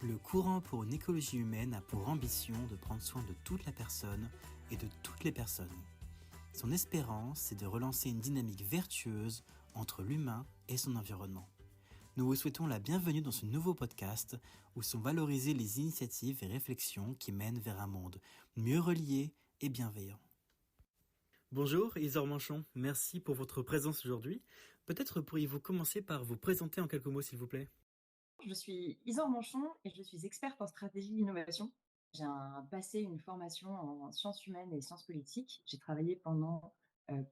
Le courant pour une écologie humaine a pour ambition de prendre soin de toute la personne et de toutes les personnes. Son espérance, c'est de relancer une dynamique vertueuse entre l'humain et son environnement. Nous vous souhaitons la bienvenue dans ce nouveau podcast où sont valorisées les initiatives et réflexions qui mènent vers un monde mieux relié et bienveillant. Bonjour Isor Manchon, merci pour votre présence aujourd'hui. Peut-être pourriez-vous commencer par vous présenter en quelques mots s'il vous plaît. Je suis Isor Manchon et je suis experte en stratégie d'innovation. J'ai passé une formation en sciences humaines et sciences politiques. J'ai travaillé pendant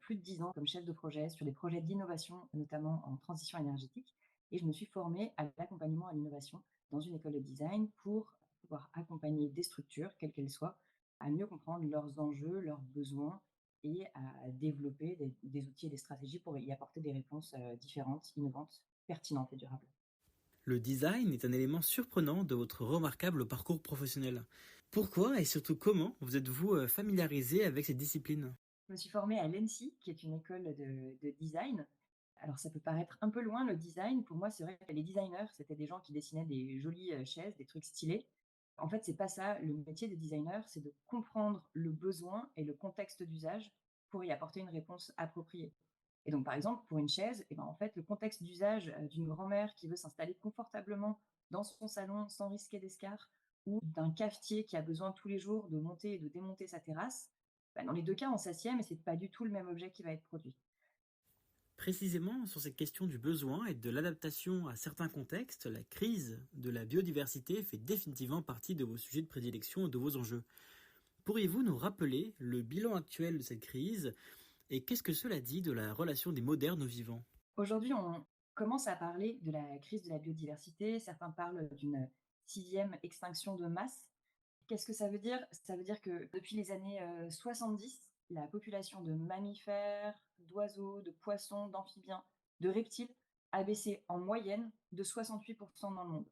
plus de 10 ans comme chef de projet sur des projets d'innovation, notamment en transition énergétique. Et je me suis formée à l'accompagnement à l'innovation dans une école de design pour pouvoir accompagner des structures, quelles qu'elles soient, à mieux comprendre leurs enjeux, leurs besoins et à développer des outils et des stratégies pour y apporter des réponses différentes, innovantes, pertinentes et durables. Le design est un élément surprenant de votre remarquable parcours professionnel. Pourquoi et surtout comment vous êtes-vous familiarisé avec cette discipline ? Je me suis formée à l'ENSI, qui est une école de design. Alors, ça peut paraître un peu loin, le design. Pour moi, c'est vrai que les designers, c'était des gens qui dessinaient des jolies chaises, des trucs stylés. En fait, c'est pas ça. Le métier de designer, c'est de comprendre le besoin et le contexte d'usage pour y apporter une réponse appropriée. Et donc, par exemple, pour une chaise, en fait, le contexte d'usage d'une grand-mère qui veut s'installer confortablement dans son salon sans risquer d'escar, ou d'un cafetier qui a besoin tous les jours de monter et de démonter sa terrasse, dans les deux cas, on s'assied, mais c'est pas du tout le même objet qui va être produit. Précisément sur cette question du besoin et de l'adaptation à certains contextes, la crise de la biodiversité fait définitivement partie de vos sujets de prédilection et de vos enjeux. Pourriez-vous nous rappeler le bilan actuel de cette crise et qu'est-ce que cela dit de la relation des modernes aux vivants ? Aujourd'hui, on commence à parler de la crise de la biodiversité. Certains parlent d'une 6e extinction de masse. Qu'est-ce que ça veut dire ? Ça veut dire que depuis les années 70, la population de mammifères, d'oiseaux, de poissons, d'amphibiens, de reptiles a baissé en moyenne de 68% dans le monde.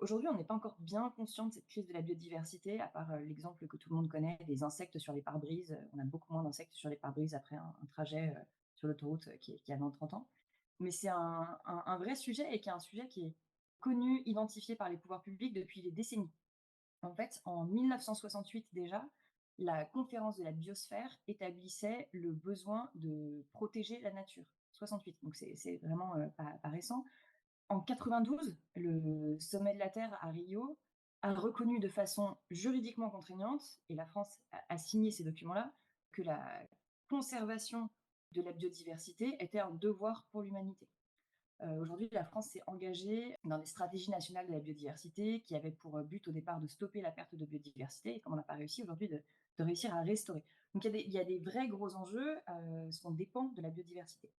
Aujourd'hui, on n'est pas encore bien conscient de cette crise de la biodiversité, à part l'exemple que tout le monde connaît des insectes sur les pare-brises. On a beaucoup moins d'insectes sur les pare-brises après un trajet sur l'autoroute qui a 20-30 ans. Mais c'est un vrai sujet et qui est un sujet qui est connu, identifié par les pouvoirs publics depuis des décennies. En fait, en 1968 déjà, la conférence de la biosphère établissait le besoin de protéger la nature. 68, donc c'est vraiment pas récent. En 92, le sommet de la Terre à Rio a reconnu de façon juridiquement contraignante, et la France a signé ces documents-là, que la conservation de la biodiversité était un devoir pour l'humanité. Aujourd'hui, la France s'est engagée dans des stratégies nationales de la biodiversité qui avaient pour but au départ de stopper la perte de biodiversité, et comme on n'a pas réussi aujourd'hui, de réussir à restaurer. Donc il y a des vrais gros enjeux, on dépend de la biodiversité.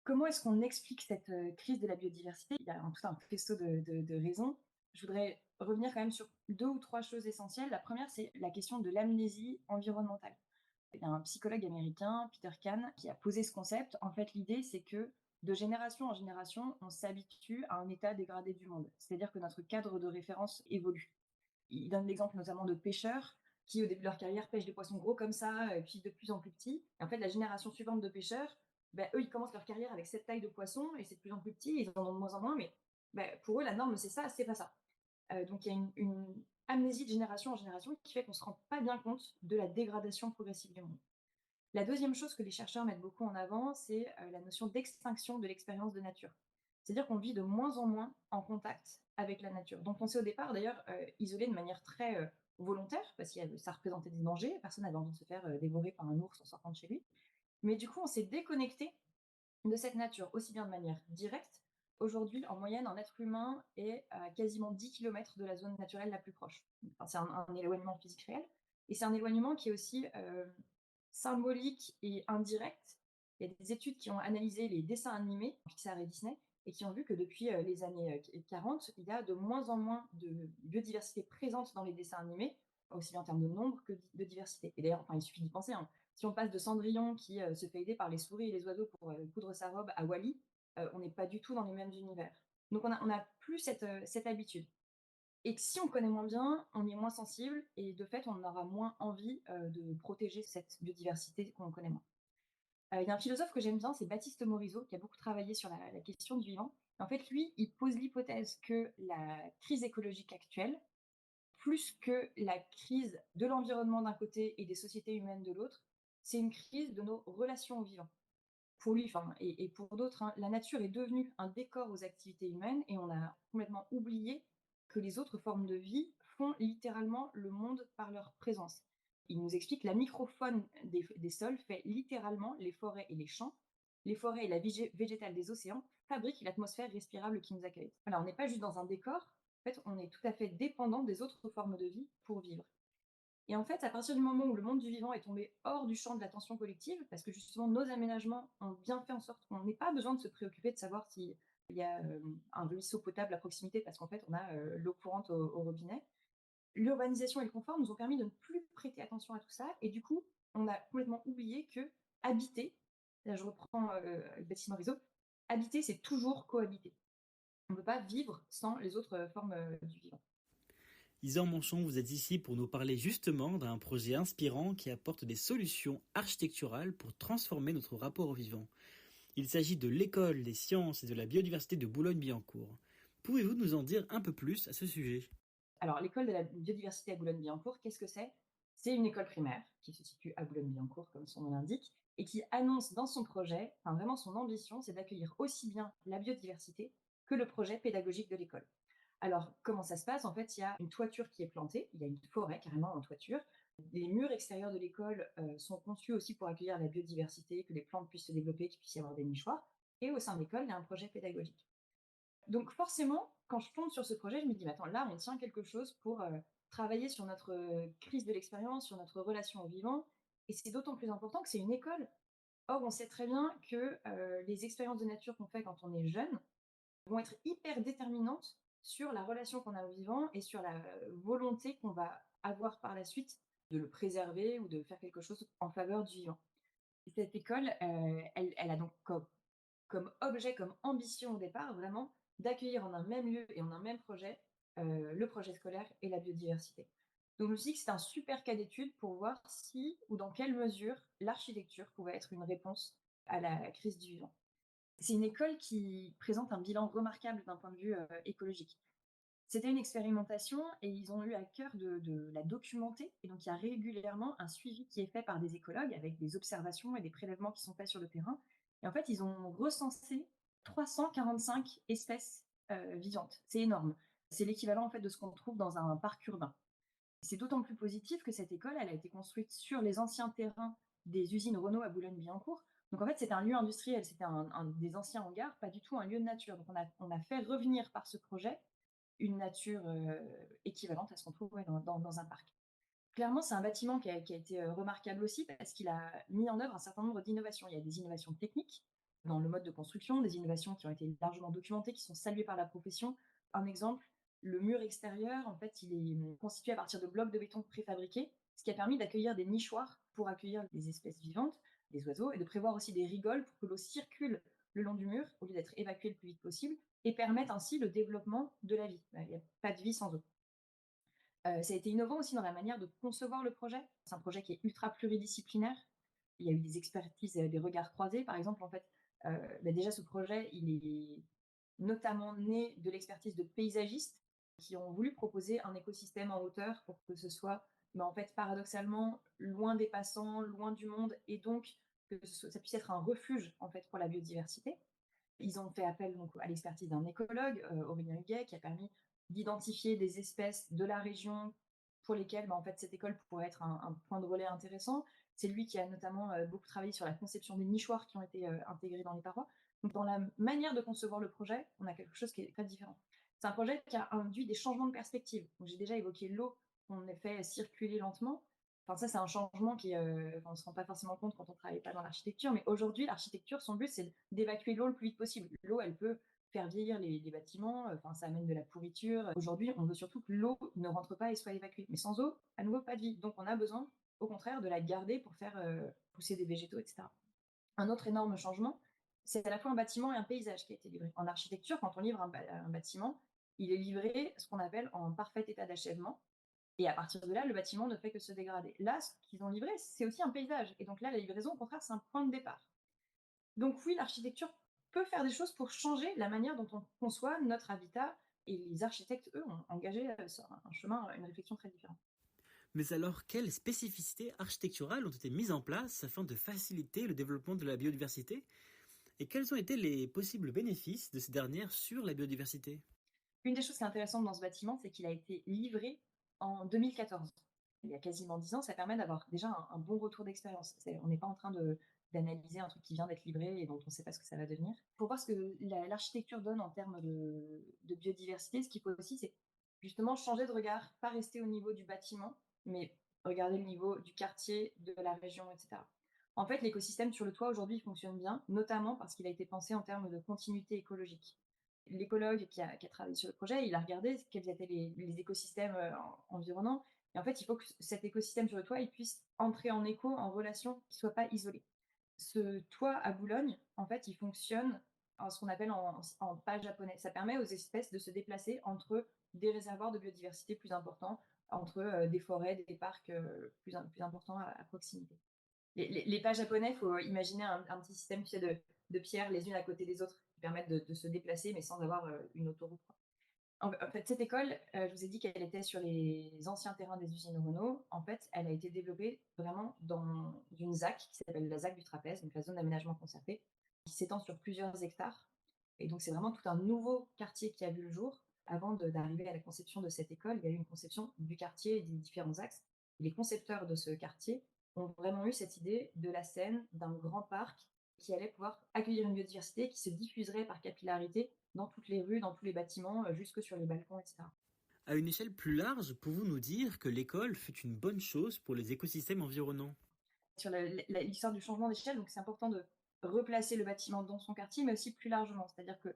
Comment est-ce qu'on explique cette crise de la biodiversité ? Il y a tout un faisceau de raisons. Je voudrais revenir quand même sur 2 ou 3 choses essentielles. La première, c'est la question de l'amnésie environnementale. Il y a un psychologue américain, Peter Kahn, qui a posé ce concept. En fait, l'idée, c'est que de génération en génération, on s'habitue à un état dégradé du monde. C'est-à-dire que notre cadre de référence évolue. Il donne l'exemple notamment de pêcheurs qui, au début de leur carrière, pêchent des poissons gros comme ça, et puis de plus en plus petits. Et en fait, la génération suivante de pêcheurs, eux, ils commencent leur carrière avec cette taille de poisson, et c'est de plus en plus petit, ils en ont de moins en moins, mais pour eux, la norme, c'est ça, c'est pas ça. Donc il y a une amnésie de génération en génération qui fait qu'on ne se rend pas bien compte de la dégradation progressive du monde. La deuxième chose que les chercheurs mettent beaucoup en avant, c'est la notion d'extinction de l'expérience de nature. C'est-à-dire qu'on vit de moins en moins en contact avec la nature. Donc on s'est au départ d'ailleurs isolé de manière très volontaire, parce que ça représentait des dangers, personne n'avait envie de se faire dévorer par un ours en sortant de chez lui. Mais du coup, on s'est déconnecté de cette nature, aussi bien de manière directe. Aujourd'hui, en moyenne, un être humain est à quasiment 10 km de la zone naturelle la plus proche. Enfin, c'est un éloignement physique réel. Et c'est un éloignement qui est aussi symbolique et indirect. Il y a des études qui ont analysé les dessins animés Pixar et Disney et qui ont vu que depuis les années 40, il y a de moins en moins de biodiversité présente dans les dessins animés, aussi bien en termes de nombre que de diversité. Et d'ailleurs, il suffit d'y penser. Si on passe de Cendrillon qui se fait aider par les souris et les oiseaux pour coudre sa robe à Wall-E, on n'est pas du tout dans les mêmes univers. Donc on a plus cette habitude. Et si on connaît moins bien, on y est moins sensible et de fait, on aura moins envie de protéger cette biodiversité qu'on connaît moins. Il y a un philosophe que j'aime bien, c'est Baptiste Morisot, qui a beaucoup travaillé sur la question du vivant En fait, lui, il pose l'hypothèse que la crise écologique actuelle, plus que la crise de l'environnement d'un côté et des sociétés humaines de l'autre, c'est une crise de nos relations aux vivants. Pour lui, enfin, et pour d'autres, hein, la nature est devenue un décor aux activités humaines et on a complètement oublié que les autres formes de vie font littéralement le monde par leur présence. Il nous explique que la microfaune des sols fait littéralement les forêts et les champs. Les forêts et la vie végétale des océans fabriquent l'atmosphère respirable qui nous accueille. Voilà, on n'est pas juste dans un décor, en fait, on est tout à fait dépendant des autres formes de vie pour vivre. Et en fait, à partir du moment où le monde du vivant est tombé hors du champ de l'attention collective, parce que justement nos aménagements ont bien fait en sorte qu'on n'ait pas besoin de se préoccuper de savoir s'il y a un ruisseau potable à proximité, parce qu'en fait on a l'eau courante au robinet, l'urbanisation et le confort nous ont permis de ne plus prêter attention à tout ça, et du coup on a complètement oublié que habiter, là je reprends le bâtiment réseau, habiter c'est toujours cohabiter. On ne peut pas vivre sans les autres formes du vivant. Isor Monchon, vous êtes ici pour nous parler justement d'un projet inspirant qui apporte des solutions architecturales pour transformer notre rapport au vivant. Il s'agit de l'École des sciences et de la biodiversité de Boulogne-Billancourt. Pouvez-vous nous en dire un peu plus à ce sujet? Alors, l'école de la biodiversité à Boulogne-Billancourt, qu'est-ce que c'est? C'est une école primaire qui se situe à Boulogne-Billancourt, comme son nom l'indique, et qui annonce dans son projet, enfin vraiment son ambition, c'est d'accueillir aussi bien la biodiversité que le projet pédagogique de l'école. Alors, comment ça se passe? En fait, il y a une toiture qui est plantée, il y a une forêt carrément en toiture. Les murs extérieurs de l'école sont conçus aussi pour accueillir la biodiversité, que les plantes puissent se développer, qu'il puisse y avoir des nichoirs. Et au sein de l'école, il y a un projet pédagogique. Donc forcément, quand je tombe sur ce projet, je me dis: «Mais attends, là, on tient quelque chose pour, travailler sur notre, crise de l'expérience, sur notre relation au vivant», et c'est d'autant plus important que c'est une école. Or, on sait très bien que, les expériences de nature qu'on fait quand on est jeune vont être hyper déterminantes sur la relation qu'on a au vivant et sur la volonté qu'on va avoir par la suite de le préserver ou de faire quelque chose en faveur du vivant. Et cette école, elle a donc comme objet, comme ambition au départ, vraiment d'accueillir en un même lieu et en un même projet le projet scolaire et la biodiversité. Donc je me suis dit que c'était un super cas d'étude pour voir si ou dans quelle mesure l'architecture pouvait être une réponse à la crise du vivant. C'est une école qui présente un bilan remarquable d'un point de vue écologique. C'était une expérimentation et ils ont eu à cœur de la documenter. Et donc, il y a régulièrement un suivi qui est fait par des écologues avec des observations et des prélèvements qui sont faits sur le terrain. Et en fait, ils ont recensé 345 espèces vivantes. C'est énorme. C'est l'équivalent en fait de ce qu'on trouve dans un parc urbain. C'est d'autant plus positif que cette école, elle a été construite sur les anciens terrains des usines Renault à Boulogne-Billancourt. Donc en fait, c'était un lieu industriel, c'était un des anciens hangars, pas du tout un lieu de nature. Donc on a fait revenir par ce projet une nature équivalente à ce qu'on trouve ouais, dans un parc. Clairement, c'est un bâtiment qui a été remarquable aussi parce qu'il a mis en œuvre un certain nombre d'innovations. Il y a des innovations techniques dans le mode de construction, des innovations qui ont été largement documentées, qui sont saluées par la profession. Un exemple, le mur extérieur, en fait, il est constitué à partir de blocs de béton préfabriqués, ce qui a permis d'accueillir des nichoirs pour accueillir des espèces vivantes, des oiseaux, et de prévoir aussi des rigoles pour que l'eau circule le long du mur au lieu d'être évacuée le plus vite possible, et permettre ainsi le développement de la vie. Il n'y a pas de vie sans eau. Ça a été innovant aussi dans la manière de concevoir le projet. C'est un projet qui est ultra pluridisciplinaire. Il y a eu des expertises, des regards croisés. Par exemple, en fait, déjà ce projet, il est notamment né de l'expertise de paysagistes qui ont voulu proposer un écosystème en hauteur pour que ce soit, en fait, paradoxalement, loin des passants, loin du monde, et donc que ça puisse être un refuge en fait pour la biodiversité. Ils ont fait appel donc à l'expertise d'un écologue, Aurélien Huguet, qui a permis d'identifier des espèces de la région pour lesquelles en fait, cette école pourrait être un point de relais intéressant. C'est lui qui a notamment beaucoup travaillé sur la conception des nichoirs qui ont été intégrés dans les parois. Donc, dans la manière de concevoir le projet, on a quelque chose qui est très différent. C'est un projet qui a induit des changements de perspective. Donc, j'ai déjà évoqué l'eau qu'on a fait circuler lentement. Enfin, ça, c'est un changement qui, on ne se rend pas forcément compte quand on ne travaille pas dans l'architecture. Mais aujourd'hui, l'architecture, son but, c'est d'évacuer l'eau le plus vite possible. L'eau, elle peut faire vieillir les bâtiments, enfin, ça amène de la pourriture. Aujourd'hui, on veut surtout que l'eau ne rentre pas et soit évacuée. Mais sans eau, à nouveau, pas de vie. Donc, on a besoin, au contraire, de la garder pour faire pousser des végétaux, etc. Un autre énorme changement, c'est à la fois un bâtiment et un paysage qui a été livré. En architecture, quand on livre un bâtiment, il est livré ce qu'on appelle en parfait état d'achèvement. Et à partir de là, le bâtiment ne fait que se dégrader. Là, ce qu'ils ont livré, c'est aussi un paysage. Et donc là, la livraison, au contraire, c'est un point de départ. Donc oui, l'architecture peut faire des choses pour changer la manière dont on conçoit notre habitat et les architectes, eux, ont engagé, sur un chemin, une réflexion très différente. Mais alors, quelles spécificités architecturales ont été mises en place afin de faciliter le développement de la biodiversité? Et quels ont été les possibles bénéfices de ces dernières sur la biodiversité? Une des choses qui est intéressante dans ce bâtiment, c'est qu'il a été livré en 2014. Il y a quasiment 10 ans, ça permet d'avoir déjà un bon retour d'expérience. On n'est pas en train d'analyser un truc qui vient d'être livré et dont on ne sait pas ce que ça va devenir. Pour voir ce que l'architecture donne en termes de biodiversité, ce qu'il faut aussi, c'est justement changer de regard, pas rester au niveau du bâtiment, mais regarder le niveau du quartier, de la région, etc. En fait, l'écosystème sur le toit aujourd'hui fonctionne bien, notamment parce qu'il a été pensé en termes de continuité écologique. L'écologue qui a travaillé sur le projet, il a regardé quels étaient les écosystèmes environnants. Et en fait, il faut que cet écosystème sur le toit il puisse entrer en écho, en relation, qu'il ne soit pas isolé. Ce toit à Boulogne, en fait, il fonctionne en ce qu'on appelle en pas japonais. Ça permet aux espèces de se déplacer entre des réservoirs de biodiversité plus importants, entre des forêts, des parcs plus importants à proximité. Les pas japonais, il faut imaginer un petit système de pierres les unes à côté des autres qui permettent de se déplacer, mais sans avoir une autoroute. En fait, cette école, je vous ai dit qu'elle était sur les anciens terrains des usines Renault. En fait, elle a été développée vraiment dans une ZAC qui s'appelle la ZAC du Trapèze, donc la zone d'aménagement concerté, qui s'étend sur plusieurs hectares. Et donc, c'est vraiment tout un nouveau quartier qui a vu le jour. Avant d'arriver à la conception de cette école, il y a eu une conception du quartier et des différents axes. Les concepteurs de ce quartier ont vraiment eu cette idée de la Seine, d'un grand parc qui allait pouvoir accueillir une biodiversité qui se diffuserait par capillarité dans toutes les rues, dans tous les bâtiments, jusque sur les balcons, etc. À une échelle plus large, pouvez-vous nous dire que l'école fut une bonne chose pour les écosystèmes environnants? Sur l'histoire du changement d'échelle, donc c'est important de replacer le bâtiment dans son quartier, mais aussi plus largement. C'est-à-dire que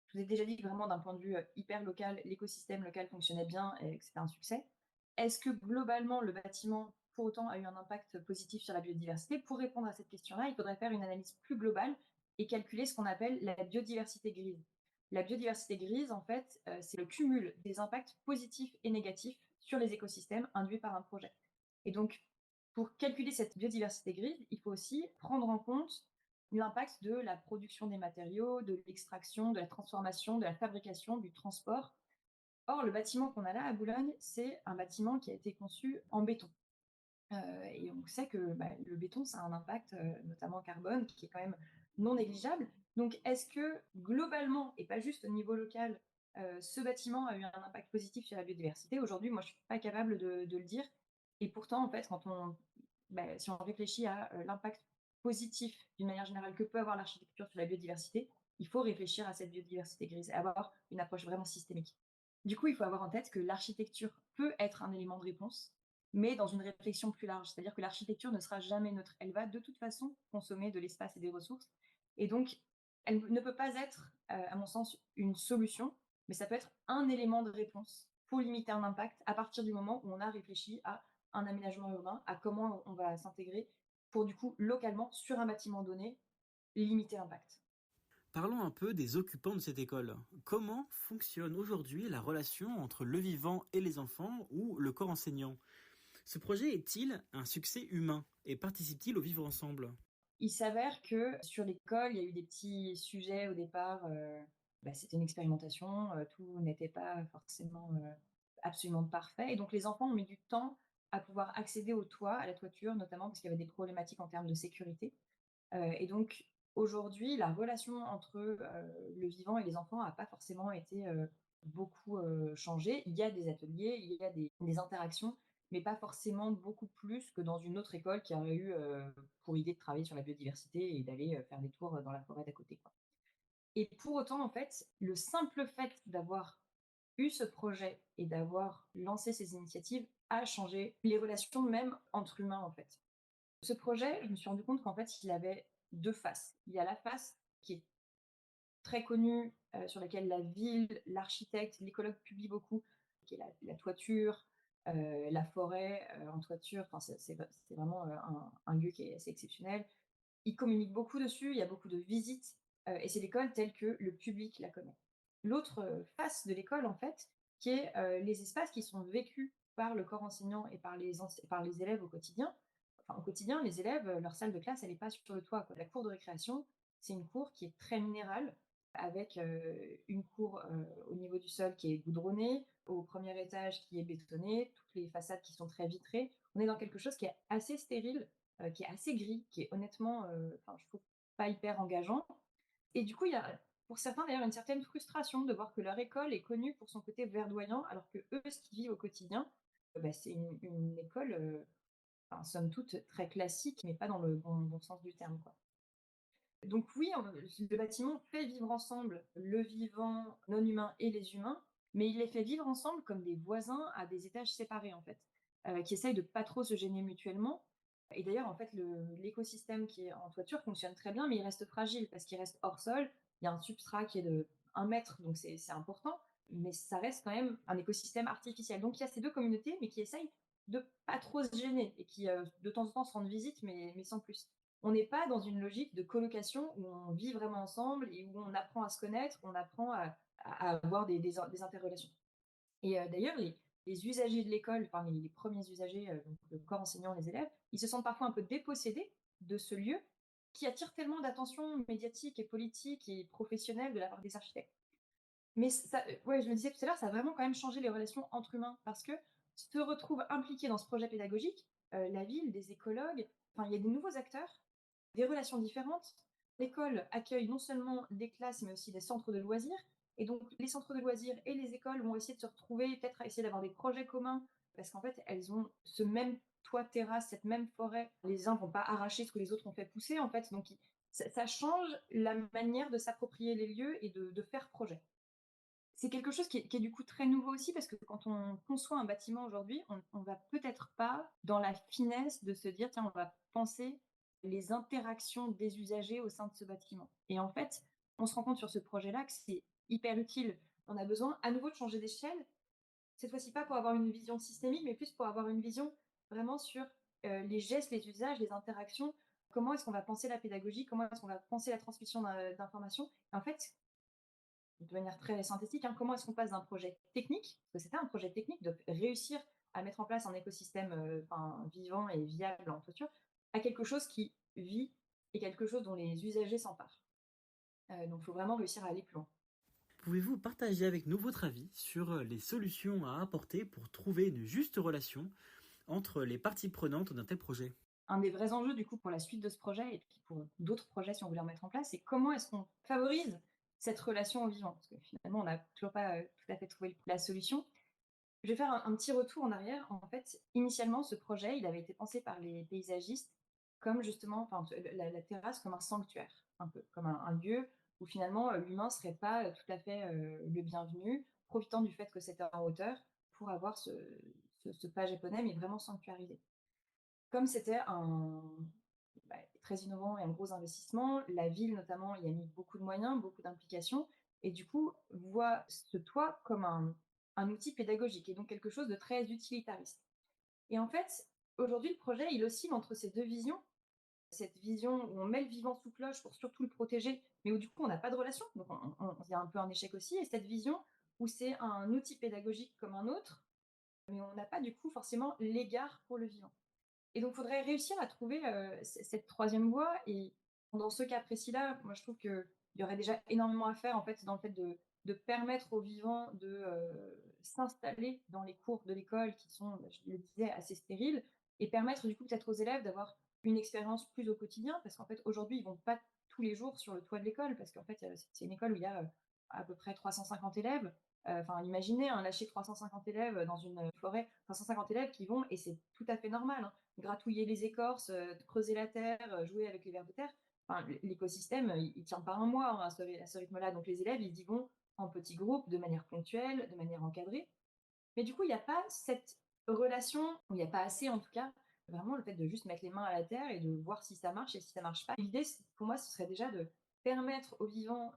je vous ai déjà dit que vraiment d'un point de vue hyper local, l'écosystème local fonctionnait bien et que c'était un succès. Est-ce que globalement le bâtiment pour autant a eu un impact positif sur la biodiversité? Pour répondre à cette question-là, il faudrait faire une analyse plus globale et calculer ce qu'on appelle la biodiversité grise. La biodiversité grise, en fait, c'est le cumul des impacts positifs et négatifs sur les écosystèmes induits par un projet. Et donc, pour calculer cette biodiversité grise, il faut aussi prendre en compte l'impact de la production des matériaux, de l'extraction, de la transformation, de la fabrication, du transport. Or, le bâtiment qu'on a là à Boulogne, c'est un bâtiment qui a été conçu en béton. Et on sait que le béton, ça a un impact, notamment carbone, qui est quand même non négligeable. Donc, est-ce que globalement, et pas juste au niveau local, ce bâtiment a eu un impact positif sur la biodiversité? Aujourd'hui, moi, je ne suis pas capable de le dire. Et pourtant, en fait, si on réfléchit à l'impact positif, d'une manière générale, que peut avoir l'architecture sur la biodiversité, il faut réfléchir à cette biodiversité grise et avoir une approche vraiment systémique. Du coup, il faut avoir en tête que l'architecture peut être un élément de réponse, mais dans une réflexion plus large. C'est-à-dire que l'architecture ne sera jamais neutre. Elle va de toute façon consommer de l'espace et des ressources. Et donc, elle ne peut pas être, à mon sens, une solution, mais ça peut être un élément de réponse pour limiter un impact à partir du moment où on a réfléchi à un aménagement urbain, à comment on va s'intégrer pour, du coup, localement, sur un bâtiment donné, limiter l'impact. Parlons un peu des occupants de cette école. Comment fonctionne aujourd'hui la relation entre le vivant et les enfants ou le corps enseignant? Ce projet est-il un succès humain et participe-t-il au vivre ensemble? Il s'avère que sur l'école, il y a eu des petits sujets au départ. C'était une expérimentation, tout n'était pas forcément absolument parfait. Et donc les enfants ont mis du temps à pouvoir accéder au toit, à la toiture, notamment parce qu'il y avait des problématiques en termes de sécurité. Et donc aujourd'hui, la relation entre le vivant et les enfants n'a pas forcément été beaucoup changée. Il y a des ateliers, il y a des interactions, mais pas forcément beaucoup plus que dans une autre école qui aurait eu pour idée de travailler sur la biodiversité et d'aller faire des tours dans la forêt d'à côté, quoi. Et pour autant, en fait, le simple fait d'avoir eu ce projet et d'avoir lancé ces initiatives a changé les relations même entre humains, en fait. Ce projet, je me suis rendu compte qu'en fait, il avait deux faces. Il y a la face qui est très connue, sur laquelle la ville, l'architecte, l'écologue publient beaucoup, qui est la toiture, la forêt en toiture. Enfin, c'est vraiment un lieu qui est assez exceptionnel. Ils communiquent beaucoup dessus, il y a beaucoup de visites, et c'est l'école telle que le public la connaît. L'autre face de l'école, en fait, qui est les espaces qui sont vécus par le corps enseignant et par les élèves au quotidien. Enfin, au quotidien, les élèves, leur salle de classe, elle n'est pas sur le toit, quoi. La cour de récréation, c'est une cour qui est très minérale, avec une cour au niveau du sol qui est goudronnée, au premier étage qui est bétonné, toutes les façades qui sont très vitrées. On est dans quelque chose qui est assez stérile, qui est assez gris, qui est honnêtement, je trouve pas hyper engageant. Et du coup, il y a pour certains d'ailleurs une certaine frustration de voir que leur école est connue pour son côté verdoyant, alors que eux, ce qu'ils vivent au quotidien, c'est une école, somme toute très classique, mais pas dans le bon sens du terme, quoi. Donc oui, le bâtiment fait vivre ensemble le vivant non humain et les humains, mais il les fait vivre ensemble comme des voisins à des étages séparés, en fait, qui essayent de pas trop se gêner mutuellement. Et d'ailleurs, en fait, l'écosystème qui est en toiture fonctionne très bien, mais il reste fragile parce qu'il reste hors sol. Il y a un substrat qui est de 1 mètre, donc c'est important, mais ça reste quand même un écosystème artificiel. Donc il y a ces deux communautés, mais qui essayent de pas trop se gêner et qui, de temps en temps, se rendent visite, mais sans plus. On n'est pas dans une logique de colocation où on vit vraiment ensemble et où on apprend à se connaître, on apprend à avoir des interrelations. Et d'ailleurs, les usagers de l'école, enfin les premiers usagers, donc le corps enseignant, les élèves, ils se sentent parfois un peu dépossédés de ce lieu qui attire tellement d'attention médiatique et politique et professionnelle de la part des architectes. Mais ça, ouais, je le disais tout à l'heure, ça a vraiment quand même changé les relations entre humains parce que se retrouvent impliqués dans ce projet pédagogique, la ville, des écologues, enfin, il y a des nouveaux acteurs, des relations différentes. L'école accueille non seulement des classes, mais aussi des centres de loisirs. Et donc, les centres de loisirs et les écoles vont essayer de se retrouver, peut-être à essayer d'avoir des projets communs, parce qu'en fait, elles ont ce même toit terrasse, cette même forêt. Les uns vont pas arracher ce que les autres ont fait pousser, en fait. Donc, ça change la manière de s'approprier les lieux et de faire projet. C'est quelque chose qui est du coup très nouveau aussi parce que quand on conçoit un bâtiment aujourd'hui, on va peut-être pas dans la finesse de se dire: «Tiens, on va penser les interactions des usagers au sein de ce bâtiment» et en fait, on se rend compte sur ce projet-là que c'est hyper utile. On a besoin à nouveau de changer d'échelle, cette fois-ci pas pour avoir une vision systémique, mais plus pour avoir une vision vraiment sur, les gestes, les usages, les interactions. Comment est-ce qu'on va penser la pédagogie? Comment est-ce qu'on va penser la transmission d'informations? En fait, de manière très synthétique, hein, comment est-ce qu'on passe d'un projet technique, parce que c'était un projet technique de réussir à mettre en place un écosystème vivant et viable en toiture, à quelque chose qui vit et quelque chose dont les usagers s'emparent. Donc il faut vraiment réussir à aller plus loin. Pouvez-vous partager avec nous votre avis sur les solutions à apporter pour trouver une juste relation entre les parties prenantes d'un tel projet? Un des vrais enjeux du coup pour la suite de ce projet et puis pour d'autres projets si on voulait en mettre en place, c'est comment est-ce qu'on favorise cette relation au vivant? Parce que finalement, on n'a toujours pas tout à fait trouvé la solution. Je vais faire un petit retour en arrière. En fait, initialement, ce projet, il avait été pensé par les paysagistes comme justement, enfin, la terrasse comme un sanctuaire, un peu, comme un lieu où finalement l'humain serait pas tout à fait le bienvenu, profitant du fait que c'était en hauteur pour avoir ce pas japonais, mais vraiment sanctuarisé. Comme c'était très innovant et un gros investissement, la ville notamment y a mis beaucoup de moyens, beaucoup d'implications, et du coup voit ce toit comme un outil pédagogique et donc quelque chose de très utilitariste. Et en fait, aujourd'hui, le projet, il oscille entre ces deux visions. Cette vision où on met le vivant sous cloche pour surtout le protéger, mais où du coup on n'a pas de relation, donc il y a un peu un échec aussi, et cette vision où c'est un outil pédagogique comme un autre, mais on n'a pas du coup forcément l'égard pour le vivant. Et donc, il faudrait réussir à trouver cette troisième voie. Et dans ce cas précis-là, moi, je trouve qu'il y aurait déjà énormément à faire en fait, dans le fait de permettre aux vivants de s'installer dans les cours de l'école qui sont, je le disais, assez stériles, et permettre du coup peut-être aux élèves d'avoir une expérience plus au quotidien, parce qu'en fait, aujourd'hui, ils vont pas tous les jours sur le toit de l'école, parce qu'en fait, c'est une école où il y a à peu près 350 élèves. Enfin, imaginez lâcher 350 élèves dans une forêt, 350 élèves qui vont, et c'est tout à fait normal, hein, gratouiller les écorces, creuser la terre, jouer avec les vers de terre. Enfin, l'écosystème, il tient pas un mois à ce rythme-là. Donc les élèves, ils y vont en petits groupes, de manière ponctuelle, de manière encadrée. Mais du coup, il n'y a pas cette relation, ou il n'y a pas assez en tout cas, vraiment le fait de juste mettre les mains à la terre et de voir si ça marche et si ça marche pas. L'idée, pour moi, ce serait déjà de permettre aux vivants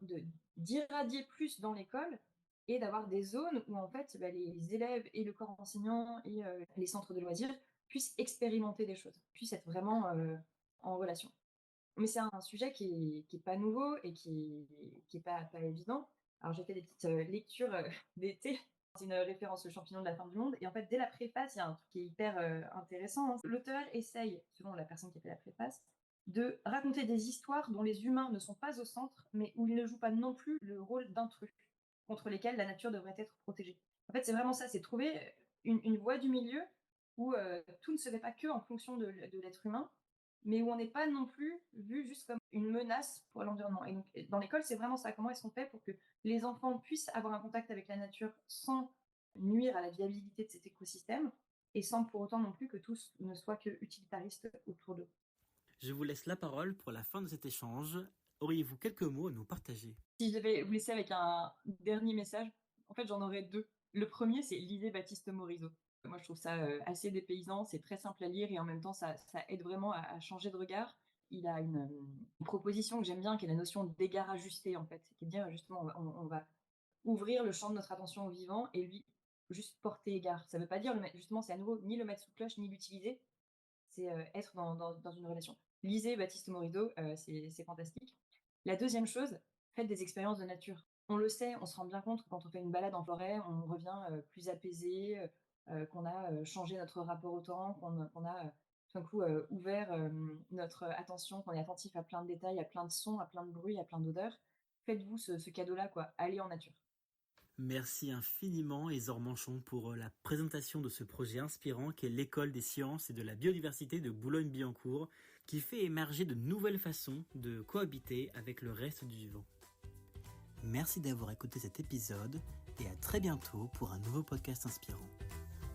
d'irradier plus dans l'école et d'avoir des zones où en fait les élèves et le corps enseignant et les centres de loisirs puissent expérimenter des choses, puissent être vraiment en relation. Mais c'est un sujet qui est pas nouveau et qui est pas évident. Alors j'ai fait des petites lectures d'été. C'est une référence au champignon de la fin du monde. Et en fait, dès la préface, il y a un truc qui est hyper intéressant, hein. L'auteur essaye, selon la personne qui a fait la préface, de raconter des histoires dont les humains ne sont pas au centre, mais où ils ne jouent pas non plus le rôle d'intrus, contre lesquels la nature devrait être protégée. En fait, c'est vraiment ça, c'est trouver une voie du milieu où tout ne se fait pas que en fonction de l'être humain, mais où on n'est pas non plus vu juste comme une menace pour l'environnement. Et donc, dans l'école, c'est vraiment ça. Comment est-ce qu'on fait pour que les enfants puissent avoir un contact avec la nature sans nuire à la viabilité de cet écosystème et sans pour autant non plus que tous ne soient que utilitaristes autour d'eux. Je vous laisse la parole pour la fin de cet échange. Auriez-vous quelques mots à nous partager? Si je devais vous laisser avec un dernier message, en fait, j'en aurais deux. Le premier, c'est lisez Baptiste Morisot. Moi, je trouve ça assez dépaysant, c'est très simple à lire et en même temps, ça aide vraiment à changer de regard. Il a une proposition que j'aime bien, qui est la notion d'égard ajusté, en fait, qui est de dire justement, on va ouvrir le champ de notre attention au vivant et lui juste porter égard. Ça ne veut pas dire, justement, c'est à nouveau ni le mettre sous cloche, ni l'utiliser, c'est être dans une relation. Lisez Baptiste Morisot, c'est fantastique. La deuxième chose, faites des expériences de nature. On le sait, on se rend bien compte que quand on fait une balade en forêt, on revient plus apaisé, qu'on a changé notre rapport au temps, qu'on a tout d'un coup ouvert notre attention, qu'on est attentif à plein de détails, à plein de sons, à plein de bruits, à plein d'odeurs. Faites-vous ce cadeau-là, quoi. Allez en nature. Merci infiniment, Hézor Manchon, pour la présentation de ce projet inspirant qu'est l'École des sciences et de la biodiversité de Boulogne-Billancourt, qui fait émerger de nouvelles façons de cohabiter avec le reste du vivant. Merci d'avoir écouté cet épisode et à très bientôt pour un nouveau podcast inspirant.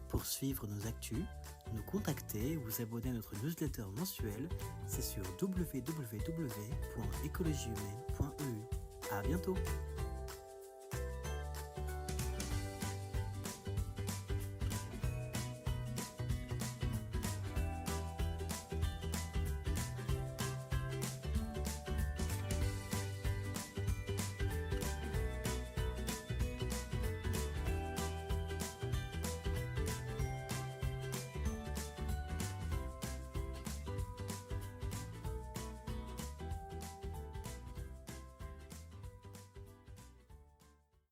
Pour suivre nos actus, nous contacter ou vous abonner à notre newsletter mensuel, c'est sur www.écologiehumaine.eu. À bientôt!